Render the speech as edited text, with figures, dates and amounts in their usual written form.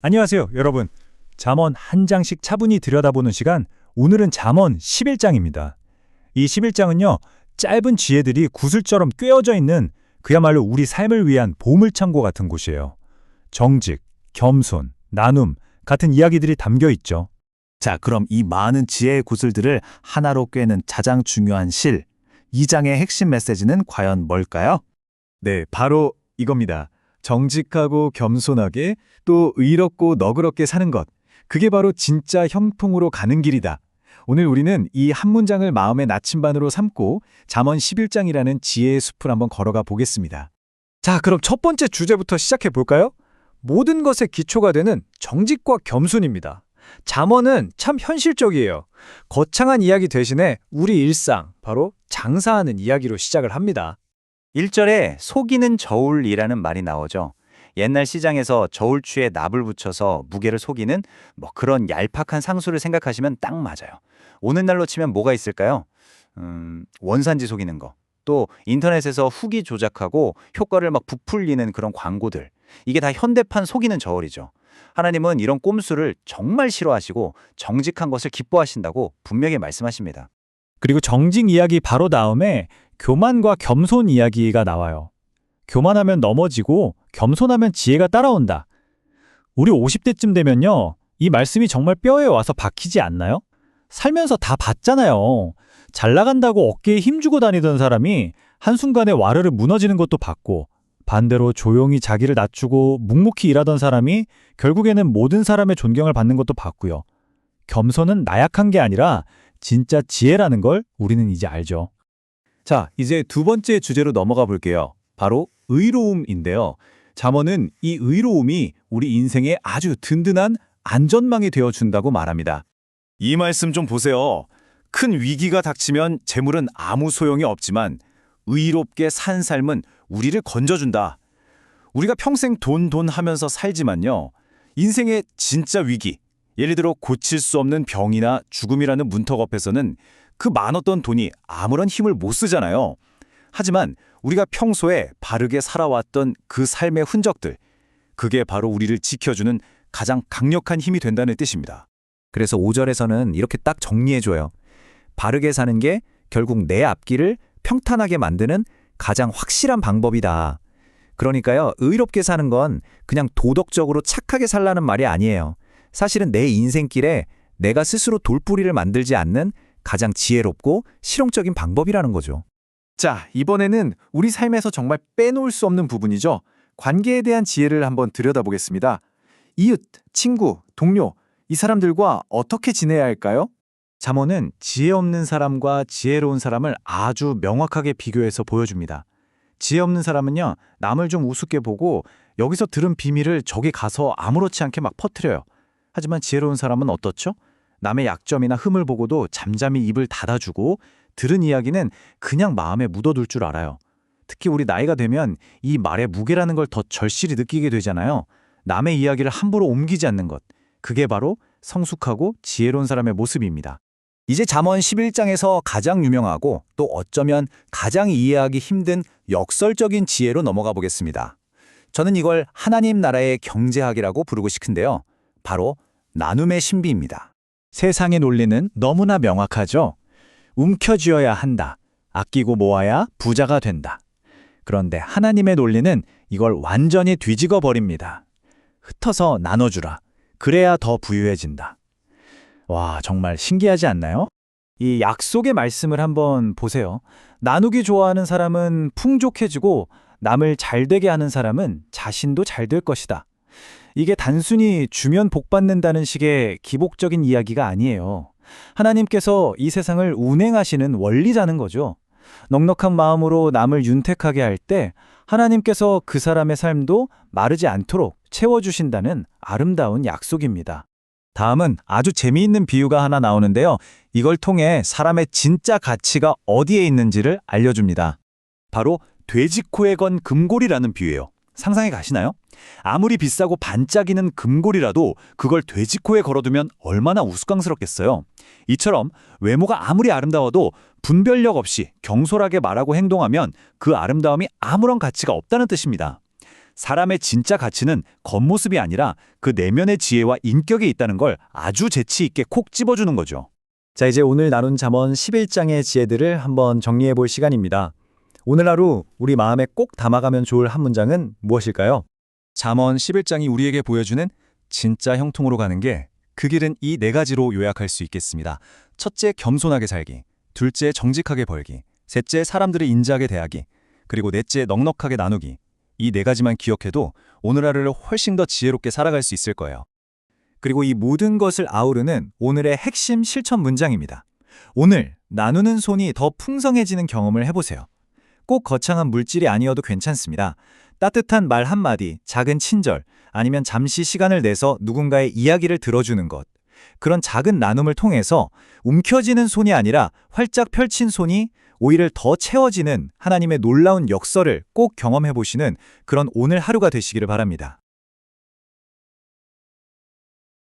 안녕하세요, 여러분. 잠언 한 장씩 차분히 들여다보는 시간, 오늘은 잠언 11장입니다. 이 11장은요, 짧은 지혜들이 구슬처럼 꿰어져 있는 그야말로 우리 삶을 위한 보물창고 같은 곳이에요. 정직, 겸손, 나눔 같은 이야기들이 담겨 있죠. 자, 그럼 이 많은 지혜의 구슬들을 하나로 꿰는 가장 중요한 실, 이 장의 핵심 메시지는 과연 뭘까요? 네, 바로 이겁니다. 정직하고 겸손하게 또 의롭고 너그럽게 사는 것. 그게 바로 진짜 형통으로 가는 길이다. 오늘 우리는 이 한 문장을 마음의 나침반으로 삼고 잠언 11장이라는 지혜의 숲을 한번 걸어가 보겠습니다. 자, 그럼 첫 번째 주제부터 시작해 볼까요? 모든 것의 기초가 되는 정직과 겸손입니다. 잠언은 참 현실적이에요. 거창한 이야기 대신에 우리 일상, 바로 장사하는 이야기로 시작을 합니다. 1절에 속이는 저울이라는 말이 나오죠. 옛날 시장에서 저울추에 납을 붙여서 무게를 속이는 그런 얄팍한 상수를 생각하시면 딱 맞아요. 오늘날로 치면 뭐가 있을까요? 원산지 속이는 거. 또 인터넷에서 후기 조작하고 효과를 부풀리는 그런 광고들. 이게 다 현대판 속이는 저울이죠. 하나님은 이런 꼼수를 정말 싫어하시고 정직한 것을 기뻐하신다고 분명히 말씀하십니다. 그리고 정직 이야기 바로 다음에 교만과 겸손 이야기가 나와요. 교만하면 넘어지고 겸손하면 지혜가 따라온다. 우리 50대쯤 되면요, 이 말씀이 정말 뼈에 와서 박히지 않나요? 살면서 다 봤잖아요. 잘 나간다고 어깨에 힘주고 다니던 사람이 한순간에 와르르 무너지는 것도 봤고, 반대로 조용히 자기를 낮추고 묵묵히 일하던 사람이 결국에는 모든 사람의 존경을 받는 것도 봤고요. 겸손은 나약한 게 아니라 진짜 지혜라는 걸 우리는 이제 알죠. 자, 이제 두 번째 주제로 넘어가 볼게요. 바로 의로움인데요. 잠언은 이 의로움이 우리 인생에 아주 든든한 안전망이 되어준다고 말합니다. 이 말씀 좀 보세요. 큰 위기가 닥치면 재물은 아무 소용이 없지만 의롭게 산 삶은 우리를 건져준다. 우리가 평생 돈 하면서 살지만요, 인생의 진짜 위기, 예를 들어 고칠 수 없는 병이나 죽음이라는 문턱 앞에서는 그 많았던 돈이 아무런 힘을 못 쓰잖아요. 하지만 우리가 평소에 바르게 살아왔던 그 삶의 흔적들, 그게 바로 우리를 지켜주는 가장 강력한 힘이 된다는 뜻입니다. 그래서 5절에서는 이렇게 딱 정리해줘요. 바르게 사는 게 결국 내 앞길을 평탄하게 만드는 가장 확실한 방법이다. 그러니까요, 의롭게 사는 건 그냥 도덕적으로 착하게 살라는 말이 아니에요. 사실은 내 인생길에 내가 스스로 돌뿌리를 만들지 않는 가장 지혜롭고 실용적인 방법이라는 거죠. 자, 이번에는 우리 삶에서 정말 빼놓을 수 없는 부분이죠. 관계에 대한 지혜를 한번 들여다보겠습니다. 이웃, 친구, 동료, 이 사람들과 어떻게 지내야 할까요? 잠언은 지혜 없는 사람과 지혜로운 사람을 아주 명확하게 비교해서 보여줍니다. 지혜 없는 사람은요, 남을 좀 우습게 보고 여기서 들은 비밀을 저기 가서 아무렇지 않게 퍼뜨려요. 하지만 지혜로운 사람은 어떻죠? 남의 약점이나 흠을 보고도 잠잠히 입을 닫아주고 들은 이야기는 그냥 마음에 묻어둘 줄 알아요. 특히 우리 나이가 되면 이 말의 무게라는 걸 더 절실히 느끼게 되잖아요. 남의 이야기를 함부로 옮기지 않는 것. 그게 바로 성숙하고 지혜로운 사람의 모습입니다. 이제 잠언 11장에서 가장 유명하고 또 어쩌면 가장 이해하기 힘든 역설적인 지혜로 넘어가 보겠습니다. 저는 이걸 하나님 나라의 경제학이라고 부르고 싶은데요. 바로 나눔의 신비입니다. 세상의 논리는 너무나 명확하죠. 움켜쥐어야 한다. 아끼고 모아야 부자가 된다. 그런데 하나님의 논리는 이걸 완전히 뒤집어 버립니다. 흩어서 나눠주라. 그래야 더 부유해진다. 와, 정말 신기하지 않나요? 이 약속의 말씀을 한번 보세요. 나누기 좋아하는 사람은 풍족해지고 남을 잘되게 하는 사람은 자신도 잘 될 것이다. 이게 단순히 주면 복 받는다는 식의 기복적인 이야기가 아니에요. 하나님께서 이 세상을 운행하시는 원리자는 거죠. 넉넉한 마음으로 남을 윤택하게 할 때 하나님께서 그 사람의 삶도 마르지 않도록 채워주신다는 아름다운 약속입니다. 다음은 아주 재미있는 비유가 하나 나오는데요. 이걸 통해 사람의 진짜 가치가 어디에 있는지를 알려줍니다. 바로 돼지코에 건 금고리라는 비유예요. 상상해 가시나요? 아무리 비싸고 반짝이는 금고리라도 그걸 돼지코에 걸어두면 얼마나 우스꽝스럽겠어요. 이처럼 외모가 아무리 아름다워도 분별력 없이 경솔하게 말하고 행동하면 그 아름다움이 아무런 가치가 없다는 뜻입니다. 사람의 진짜 가치는 겉모습이 아니라 그 내면의 지혜와 인격에 있다는 걸 아주 재치 있게 콕 집어주는 거죠. 자, 이제 오늘 나눈 잠언 11장의 지혜들을 한번 정리해 볼 시간입니다. 오늘 하루 우리 마음에 꼭 담아가면 좋을 한 문장은 무엇일까요? 잠언 11장이 우리에게 보여주는 진짜 형통으로 가는 게 그 길은 이 네 가지로 요약할 수 있겠습니다. 첫째, 겸손하게 살기. 둘째, 정직하게 벌기. 셋째, 사람들을 인자하게 대하기. 그리고 넷째, 넉넉하게 나누기. 이 네 가지만 기억해도 오늘 하루를 훨씬 더 지혜롭게 살아갈 수 있을 거예요. 그리고 이 모든 것을 아우르는 오늘의 핵심 실천 문장입니다. 오늘 나누는 손이 더 풍성해지는 경험을 해보세요. 꼭 거창한 물질이 아니어도 괜찮습니다. 따뜻한 말 한마디, 작은 친절, 아니면 잠시 시간을 내서 누군가의 이야기를 들어주는 것. 그런 작은 나눔을 통해서 움켜쥐는 손이 아니라 활짝 펼친 손이 오히려 더 채워지는 하나님의 놀라운 역설을 꼭 경험해 보시는 그런 오늘 하루가 되시기를 바랍니다.